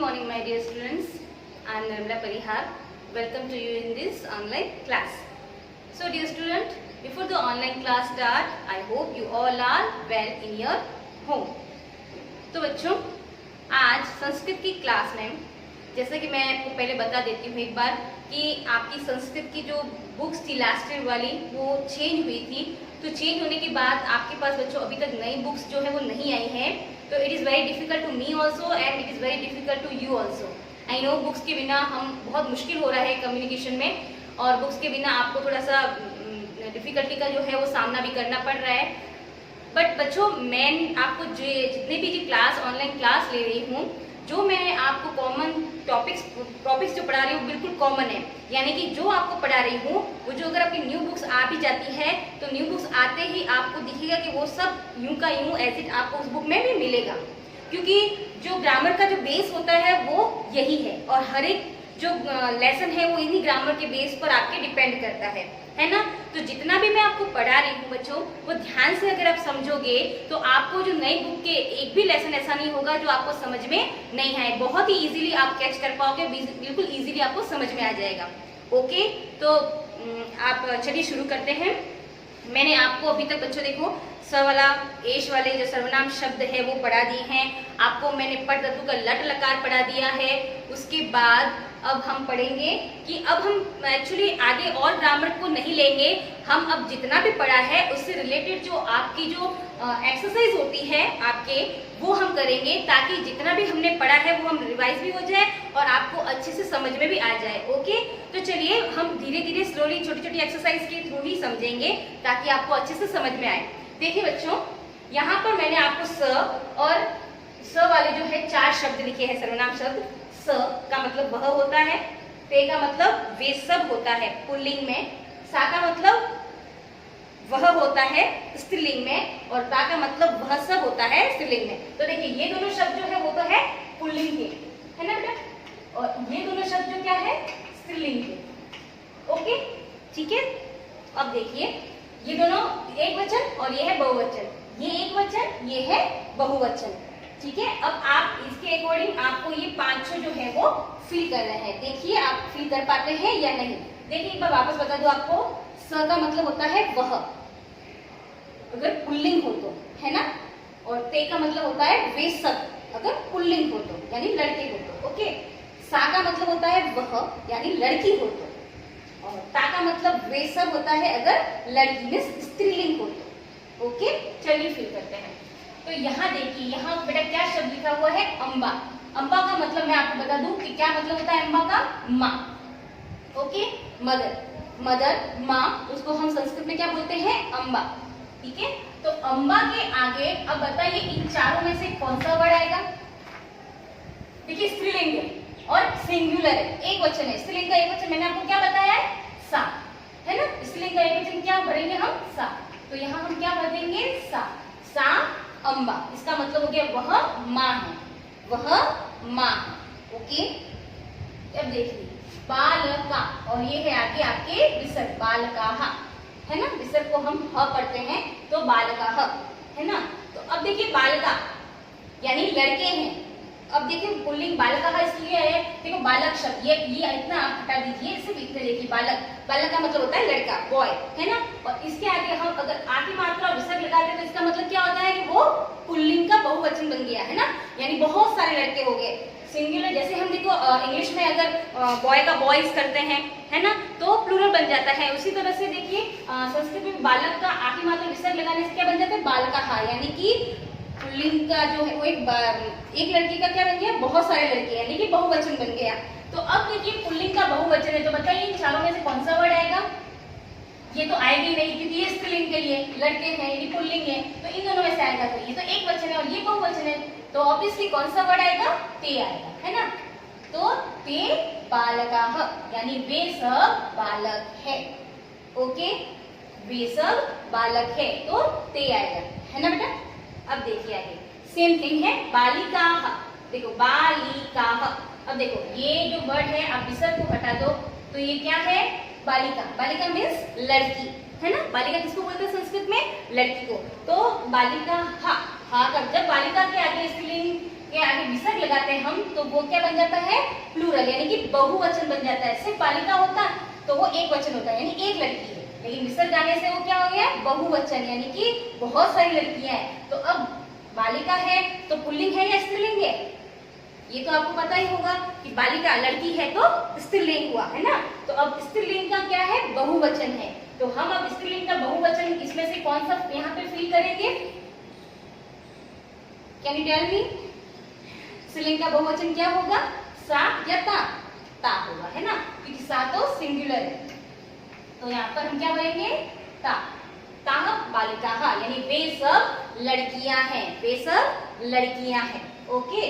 morning, my dear students. I am Nirmala Parihar. Welcome to you in this online class. So, dear student, before the online class start, I hope you all are well in your home. तो बच्चों, आज संस्कृत की class में जैसे कि मैं आपको पहले बता देती हूँ एक बार कि आपकी संस्कृत की जो बुक्स थी लास्ट ईयर वाली वो चेंज हुई थी। तो चेंज होने के बाद आपके पास बच्चों अभी तक नई बुक्स जो है वो नहीं आई हैं। तो it is very difficult to me also and it is very difficult to you also. I know books के बिना हम बहुत मुश्किल हो रहा है कम्युनिकेशन में, और बुक्स के बिना आपको थोड़ा सा डिफिकल्टी का जो है वो सामना भी करना पड़ रहा है। बट बच्चों, मैं आपको जितने भी क्लास ऑनलाइन क्लास ले रही हूँ, जो मैं आपको कॉमन टॉपिक्स जो पढ़ा रही हूँ बिल्कुल कॉमन है। यानी कि जो आपको पढ़ा रही हूँ वो जो अगर आपकी न्यू बुक्स आ भी जाती है तो न्यू बुक्स आते ही आपको दिखेगा कि वो सब यूं का यूं एज इट आपको उस बुक में भी मिलेगा, क्योंकि जो ग्रामर का जो बेस होता है वो यही है और हर एक जो लेसन है वो इन्हीं ग्रामर के बेस पर आपके डिपेंड करता है ना। तो जितना भी मैं आपको पढ़ा रही हूँ बच्चों, वो ध्यान से अगर आप समझोगे तो आपको जो नई बुक के एक भी लेसन ऐसा नहीं होगा जो आपको समझ में नहीं आए। बहुत ही इजीली आप कैच कर पाओगे, बिल्कुल इजीली आपको समझ में आ जाएगा। ओके, तो आप चलिए शुरू करते हैं। मैंने आपको अभी तक बच्चों देखो स वाला एश वाले जो सर्वनाम शब्द है वो पढ़ा दिए हैं। आपको मैंने पट धातु का लट लकार पढ़ा दिया है। उसके बाद अब हम पढ़ेंगे कि अब हम एक्चुअली आगे और ग्रामर को नहीं लेंगे, हम अब जितना भी पढ़ा है उससे रिलेटेड जो आपकी जो एक्सरसाइज होती है आपके, वो हम करेंगे ताकि जितना भी हमने पढ़ा है वो हम रिवाइज भी हो जाए और आपको अच्छे से समझ में भी आ जाए। ओके, तो चलिए हम धीरे धीरे स्लोली छोटी छोटी एक्सरसाइज के थ्रू ही समझेंगे ताकि आपको अच्छे से समझ में आए। देखिए बच्चों, यहाँ पर मैंने आपको स और स वाले जो है 4 शब्द लिखे हैं सर्वनाम शब्द। स का मतलब वह होता है, ते का मतलब वे सब होता है पुल्लिंग में, सा का मतलब वह होता है स्त्रीलिंग में, और ता का मतलब वह सब होता है स्त्रीलिंग में। तो देखिए ये दोनों शब्द जो है वो तो है पुल्लिंग के, है ना बेटा, और ये दोनों शब्द जो क्या है स्त्रीलिंग के। ओके, ठीक है। अब देखिए ये दोनों एक वचन और ये है बहुवचन, ये एक वचन ये है बहुवचन, ठीक है। अब आप इसके अकॉर्डिंग आपको ये 5 जो है वो फिल कर रहे हैं। देखिए आप फिल कर पाते हैं या नहीं। देखिए एक बार वापस बता दो आपको, स का मतलब होता है वह अगर पुल्लिंग हो तो, है ना, और ते का मतलब होता है वे सब अगर पुल्लिंग हो तो, यानी लड़के हो तो। ओके, सा का मतलब होता है वह यानी लड़की हो तो, और ता का मतलब वे सब होता है अगर लड़की में स्त्रीलिंग हो तो। ओके, चलिए फिर करते हैं। तो यहाँ देखिए, यहाँ बेटा क्या शब्द लिखा हुआ है, अम्बा। अम्बा का मतलब मैं आपको बता दूं कि क्या मतलब होता है अम्बा का, माँ। ओके, मदर, मदर माँ, उसको हम संस्कृत में क्या बोलते हैं, अम्बा, ठीक है। तो अम्बा के आगे अब बताइए इन चारों में से कौन सा वर्ड आएगा। देखिए स्त्रीलिंग है और सिंगुलर है, एक वचन है। स्त्रीलिंग का एक वचन मैंने आपको क्या बताया है, सा, है ना। स्त्रीलिंग का एक वचन क्या भरेंगे हम, सा। तो यहाँ हम क्या भर देंगे, सा, सा अम्बा। इसका मतलब हो गया वह माँ है, वह माँ है। ओके, अब देखिए बालका, और ये है आगे आपके विसर्ग, बालकाः, है ना। विसर्ग को हम ह पढ़ते हैं तो बालकाः, है ना। तो अब देखिए बालका यानी लड़के हैं। अब देखिए पुल्लिंग बालकाः इसलिए है, देखो बालक शब्द ये इतना आप हटा दीजिए, सिर्फ इतने देखिए बालक, बालक का मतलब होता है लड़का, बॉय, है ना। और इसके आगे हम अगर आखिरी मात्रा विसर्ग लगाते हैं तो इसका मतलब क्या होता है कि वो पुल्लिंग का बहुवचन बन गया, है ना, यानी बहुत सारे लड़के हो गए। सिंगुलर जैसे हम देखो इंग्लिश में अगर बॉय का बॉयज करते हैं, है ना, तो प्लूरल बन जाता है। उसी तरह से देखिए संस्कृत में बालक का आखिरी मात्रा विसर्ग लगाने से क्या बन जाता है, बालकाः, यानी कि पुल्लिंग का जो है वो एक लड़की का क्या बन गया, बहुत सारे लड़के, यानी कि बहुवचन बन गया। तो अब देखिए पुल्लिंग का बहुवचन है, तो बताइए इन चारों में से कौन सा वर्ड आएगा। ये तो आएगी नहीं क्योंकि ये स्त्रीलिंग के लिए लड़के हैं, ये पुल्लिंग है, तो इन दोनों में से आएगा। तो ये तो एक वचन है और ये बहुवचन है, तो ऑब्वियसली कौन सा वर्ड आएगा, ते आएगा, है ना। तो ते बालकाः यानी वे सब बालक है। ओके, वे सब बालक है तो ते आएगा, है ना बेटा। अब देखिए आगे सेम थिंग है बालिकाः। देखो बालिकाः, अब देखो ये जो वर्ड है आप विसर्ग को हटा दो तो ये क्या है, बालिका। बालिका मीन्स लड़की, है ना। बालिका किसको बोलते हैं संस्कृत में, लड़की को। तो बालिका हा, हा का जब बालिका के आगे स्त्रीलिंग के आगे विसर्ग लगाते हैं हम, तो वो क्या बन जाता है, प्लूरल, यानी कि बहुवचन बन जाता है। सिर्फ बालिका होता तो वो एक वचन होता है, यानी एक लड़की है, लेकिन विसर्ग आने से वो क्या हो गया, बहुवचन, यानी कि बहुत सारी लड़कियां हैं। तो अब बालिका है तो पुल्लिंग है या स्त्रीलिंग है, ये तो आपको पता ही होगा कि बालिका लड़की है तो स्त्रीलिंग हुआ, है ना। तो अब स्त्रीलिंग का क्या है, बहुवचन है। तो हम अब स्त्रीलिंग का बहुवचन इसमें से कौन सा यहाँ पे फिल करेंगे, कैन यू टेल मी? स्त्रीलिंग का बहुवचन क्या होगा, सा या ता? ता होगा, है ना, क्योंकि सा तो सिंगुलर है। तो यहाँ पर हम क्या बोलेंगे, ता। ताह बालिकाः, यानी वे सब लड़कियां हैं, वे सब लड़कियां हैं। ओके,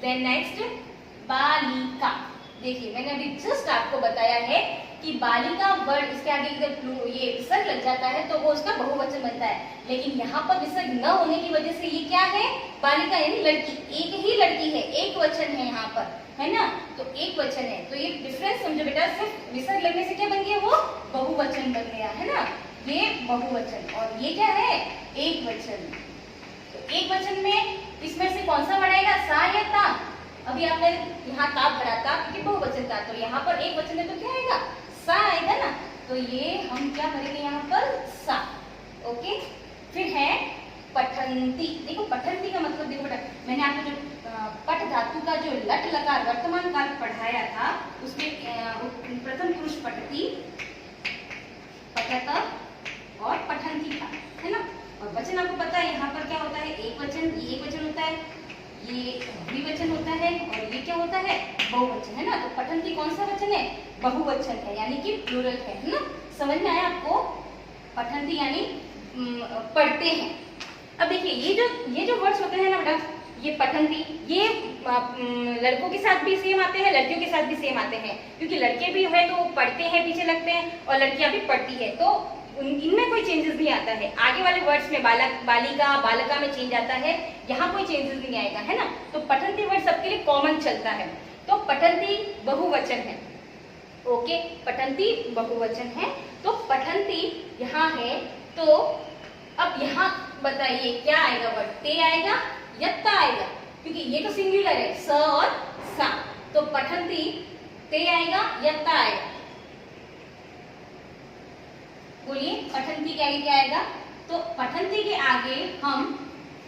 देन नेक्स्ट बालिका। देखिए मैंने अभी जस्ट आपको बताया है कि बालिका वर्ड इसके आगे अगर ये विसर्ग लग जाता है तो वो उसका बहुवचन बनता है, लेकिन यहाँ पर विसर्ग न होने की वजह से ये क्या है, बालिका यानी लड़की, एक ही लड़की है, एक वचन है यहाँ पर, है ना। तो एक वचन है, तो ये डिफरेंस समझो बेटा, सिर्फ विसर्ग लगने से क्या बन गया, वो बहुवचन बन गया, है ना। ये बहुवचन और ये क्या है, एक वचन। तो एक वचन में इसमें से कौन सा बढ़ाएगा, सा या ता? अभी आपने यहाँ ता भरा था क्योंकि बहुवचन था, तो यहाँ पर एक वचन है तो क्या आएगा, सा आएगा ना। तो ये हम क्या भरेंगे यहाँ पर, सा। ओके, फिर है पठंती। देखो पठंती का मतलब, देखो बेटा मैंने आपको जो पठ धातु का जो लट लकार वर्तमान काल पढ़ाया था उसमें प्रथम पुरुष पठती, पठत और पठंती था, है ना। और वचन आपको पता है यहाँ पर क्या होता है, एक वचन, ये एक वचन होता है, ये द्विवचन होता है और ये क्या होता है, बहुवचन, है ना। तो पठंती कौन सा वचन है, बहुवचन है, यानी कि प्लूरल है ना। समझ में आया आपको, पठंती यानी पढ़ते हैं। अब देखिए ये जो वर्ड्स होते हैं ना बेटा, ये पठंती, ये लड़कों के साथ भी सेम आते हैं, लड़कियों के साथ भी सेम आते हैं, क्योंकि लड़के भी है तो पढ़ते हैं, पीछे लगते हैं, और लड़कियां भी पढ़ती है, तो इनमें कोई चेंजेस नहीं आता है। आगे वाले वर्ड्स में बालक, बालिका, बालका में चेंज आता है, यहाँ कोई चेंजेस नहीं आएगा, है ना। तो पठंती वर्ड सबके लिए कॉमन चलता है। तो पठंती बहुवचन है, ओके, पठंती बहुवचन है। तो पठंती यहाँ है, तो अब यहाँ बताइए क्या आएगा वर्ड, ते आएगा या ता आएगा, क्योंकि ये तो सिंगुलर है, स और सा। तो पठंती ते आएगा या ता आएगा, बोलिए पठंती के आगे क्या आएगा। तो पठंती के आगे हम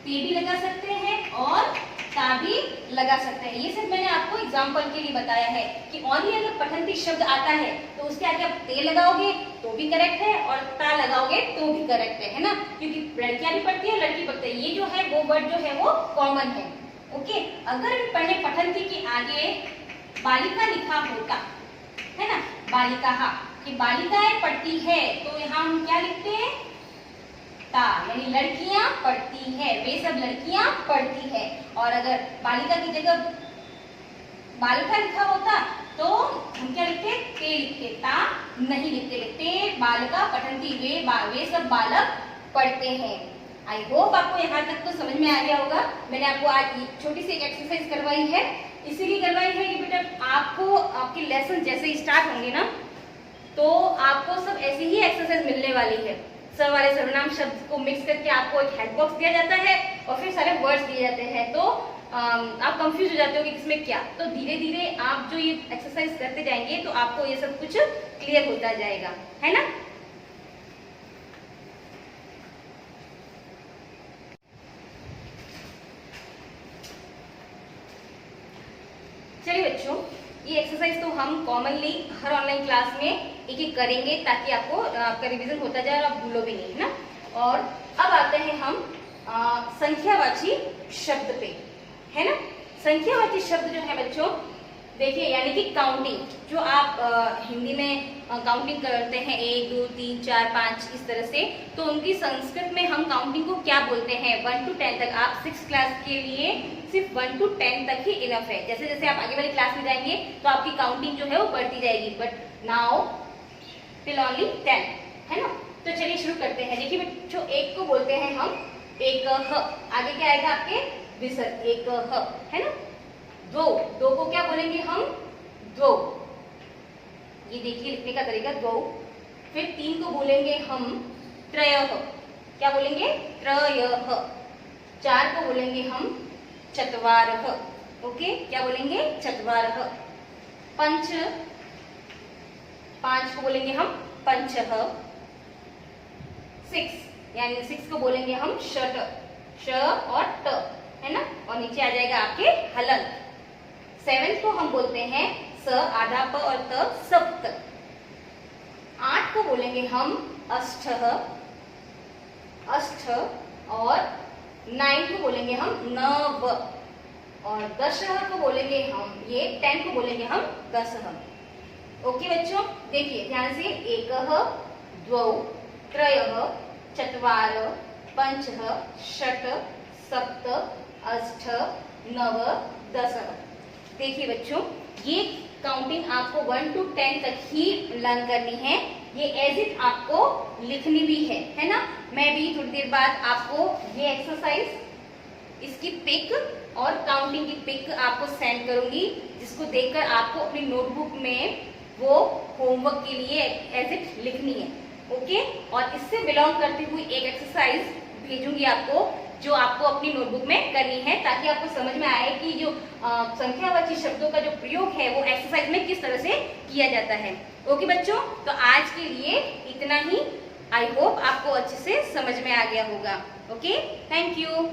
ते भी लगा सकते हैं और ता भी लगा सकते हैं। ये सिर्फ मैंने आपको एग्जांपल के लिए बताया है कि ओनली अगर पठंती शब्द आता है तो उसके आगे आप ते लगाओगे तो भी करेक्ट है और ता लगाओगे तो भी करेक्ट है ना, क्योंकि लड़कियां भी पढ़ती है, लड़की पढ़ती है, ये जो है वो वर्ड जो है वो कॉमन है। ओके, अगर पहले पठंती के आगे बालिका लिखा होता, है ना, बालिका कि बालिकाएं पढ़ती है, तो यहाँ हम क्या लिखते हैं, ता, यानी लड़कियां पढ़ती है, वे सब लड़कियां पढ़ती है। और अगर बालिका की जगह बालिका लिखा होता तो हम क्या लिखते, ते लिखते, ता नहीं लिखते बालिका पठंती, वे सब बालक पढ़ते हैं। आई होप आपको यहाँ तक तो समझ में आ गया होगा। मैंने आपको आज छोटी सी एक एक्सरसाइज करवाई है, इसीलिए करवाई है कि बेटा आपको आपके लेसन जैसे स्टार्ट होंगे ना, तो आपको सब ऐसी ही एक्सरसाइज मिलने वाली है। सर वाले सर्वनाम शब्द को मिक्स करके आपको एक हेड बॉक्स दिया जाता है और फिर सारे वर्ड्स दिए जाते हैं, तो आप कंफ्यूज हो जाते हो कि किसमें क्या। तो धीरे धीरे आप जो ये एक्सरसाइज करते जाएंगे तो आपको ये सब कुछ क्लियर होता जाएगा, है ना। चलिए बच्चों, ये एक्सरसाइज तो हम कॉमनली हर ऑनलाइन क्लास में एक एक करेंगे ताकि आपको आपका रिवीजन होता जाए और आप भूलो भी नहीं, है ना। और अब आते हैं हम संख्यावाची शब्द पे, है ना। संख्यावाची शब्द जो है बच्चों, देखिए यानी कि काउंटिंग, जो आप हिंदी में काउंटिंग करते हैं 1 2 3 4 5 इस तरह से, तो उनकी संस्कृत में हम काउंटिंग को क्या बोलते हैं, 1 to 10 तक। आप 6th क्लास के लिए सिर्फ 1 to 10 तक ही इनफ है। जैसे जैसे आप आगे वाली क्लास में जाएंगे तो आपकी काउंटिंग जो है वो बढ़ती जाएगी, बट नाउ टिल ओनली 10, है ना। तो चलिए शुरू करते हैं। देखिए बच्चों, एक को बोलते हैं हम एक ह, आगे क्या आएगा आपके विसर्ग, एक ह, है ना। दो को क्या बोलेंगे हम, दो, ये देखिए लिखने का तरीका, दो। फिर 3 को बोलेंगे हम त्रयः, क्या बोलेंगे, त्रयः। 4 को बोलेंगे हम चत्वारः। ओके, क्या बोलेंगे? चत्वारः। पंच, 5 को बोलेंगे हम पंचः। 6 यानी 6 को बोलेंगे हम षट, श और ट, है ना, और नीचे आ जाएगा आपके हलंत। 7 को हम बोलते हैं स आधा प और त, सप्त। 8 को बोलेंगे हम अष्टः, अष्ट, और 9 को बोलेंगे हम नव, और 10 को बोलेंगे हम, ये 10 को बोलेंगे हम दसः। ओके बच्चों, देखिए ध्यान से, एकः, द्वौ, त्रयः, चत्वारः, पंचः, षट्, सप्त, अष्ट, नव, दसः। देखिए बच्चों, ये काउंटिंग आपको 1 to 10 तक ही लर्न करनी है। ये एज इट आपको लिखनी भी है ना। मैं भी थोड़ी देर बाद आपको ये एक्सरसाइज, इसकी पिक और काउंटिंग की पिक आपको सेंड करूंगी, जिसको देखकर आपको अपनी नोटबुक में वो होमवर्क के लिए एज इट लिखनी है। ओके, और इससे बिलोंग करती हुई एक एक्सरसाइज भेजूंगी आपको, जो आपको अपनी नोटबुक में करनी है, ताकि आपको समझ में आए कि जो संख्यावाची शब्दों का जो प्रयोग है वो एक्सरसाइज में किस तरह से किया जाता है। ओके बच्चों, तो आज के लिए इतना ही। आई होप आपको अच्छे से समझ में आ गया होगा। Okay, thank you.